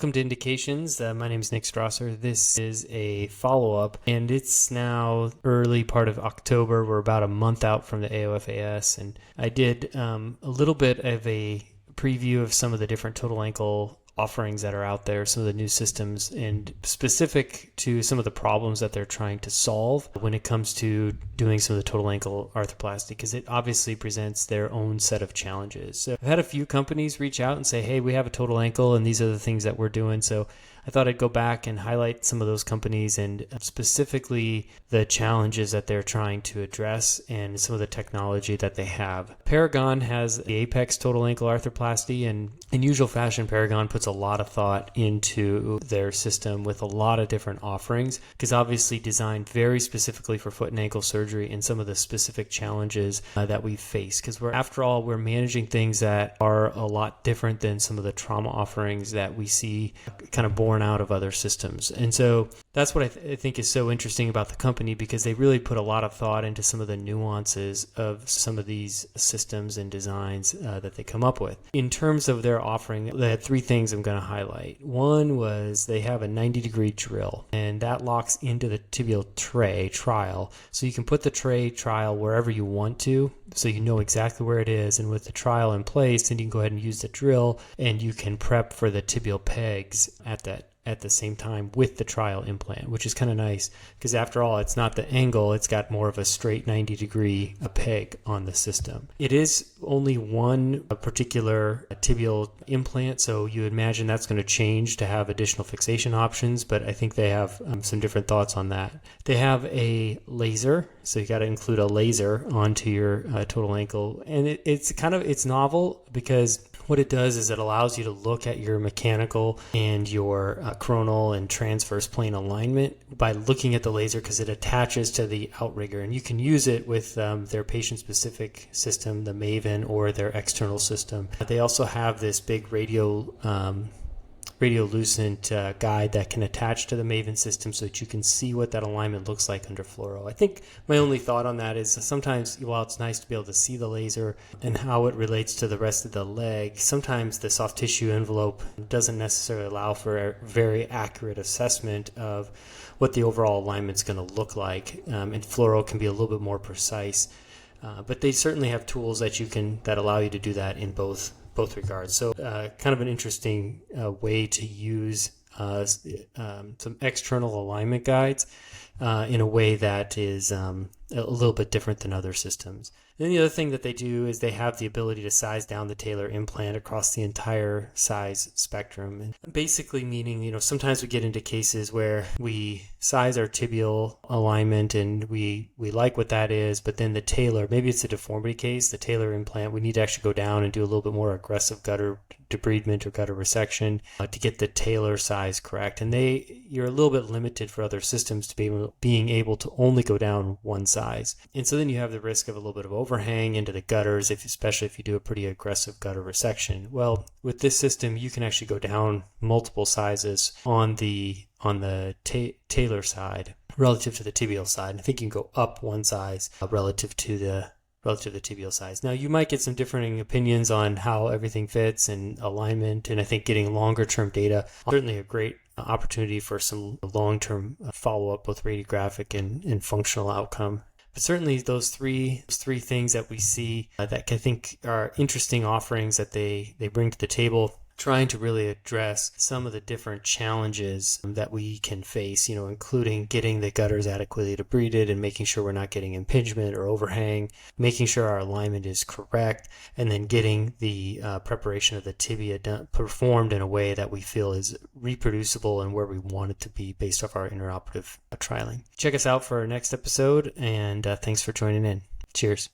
Welcome to Indications. My name is Nick Strasser. This is a follow-up, and it's now early part of October. We're about a month out from the AOFAS, and I did a little bit of a preview of some of the different total ankle offerings that are out there, some of the new systems, and specific to some of the problems that they're trying to solve when it comes to doing some of the total ankle arthroplasty, because it obviously presents their own set of challenges. So I've had a few companies reach out and say, hey, we have a total ankle and these are the things that we're doing. So I thought I'd go back and highlight some of those companies and specifically the challenges that they're trying to address and some of the technology that they have. Paragon has the Apex total ankle arthroplasty, and in usual fashion, Paragon puts a lot of thought into their system with a lot of different offerings, because obviously designed very specifically for foot and ankle surgery and some of the specific challenges that we face, because after all, we're managing things that are a lot different than some of the trauma offerings that we see kind of born out of other systems. And so that's what I think is so interesting about the company, because they really put a lot of thought into some of the nuances of some of these systems and designs that they come up with. In terms of their offering, they had three things I'm going to highlight. One was they have a 90-degree drill, and that locks into the tibial tray trial. So you can put the tray trial wherever you want to, so you know exactly where it is. And with the trial in place, then you can go ahead and use the drill, and you can prep for the tibial pegs at the same time with the trial implant, which is kind of nice, because after all, it's not the angle, it's got more of a straight 90-degree peg on the system. It is only one particular tibial implant, so you imagine that's going to change to have additional fixation options, but I think they have some different thoughts on that. They have a laser, so you got to include a laser onto your total ankle, and it's novel, because what it does is it allows you to look at your mechanical and your coronal and transverse plane alignment by looking at the laser, because it attaches to the outrigger, and you can use it with their patient-specific system, the Maven, or their external system. They also have this big radiolucent guide that can attach to the Maven system so that you can see what that alignment looks like under fluoro. I think my only thought on that is sometimes, while it's nice to be able to see the laser and how it relates to the rest of the leg, sometimes the soft tissue envelope doesn't necessarily allow for a very accurate assessment of what the overall alignment's going to look like, and fluoro can be a little bit more precise. But they certainly have tools that allow you to do that in both regards. So kind of an interesting way to use some external alignment guides in a way that is a little bit different than other systems. And then the other thing that they do is they have the ability to size down the tailor implant across the entire size spectrum. And basically meaning, sometimes we get into cases where we size our tibial alignment and we like what that is, but then the tailor, maybe it's a deformity case, the tailor implant, we need to actually go down and do a little bit more aggressive gutter debridement or gutter resection to get the tailor size correct. And you're a little bit limited for other systems to being able to only go down one size. And so then you have the risk of a little bit of overhang into the gutters, especially if you do a pretty aggressive gutter resection. Well, with this system, you can actually go down multiple sizes on the tailor side relative to the tibial side. I think you can go up one size relative to the tibial size. Now, you might get some differing opinions on how everything fits and alignment, and I think getting longer term data is certainly a great opportunity for some long-term follow-up, both radiographic and functional outcome. But certainly those three things that we see that I think are interesting offerings that they bring to the table, trying to really address some of the different challenges that we can face, including getting the gutters adequately debrided and making sure we're not getting impingement or overhang, making sure our alignment is correct, and then getting the preparation of the tibia performed in a way that we feel is reproducible and where we want it to be based off our intraoperative trialing. Check us out for our next episode, and thanks for joining in. Cheers.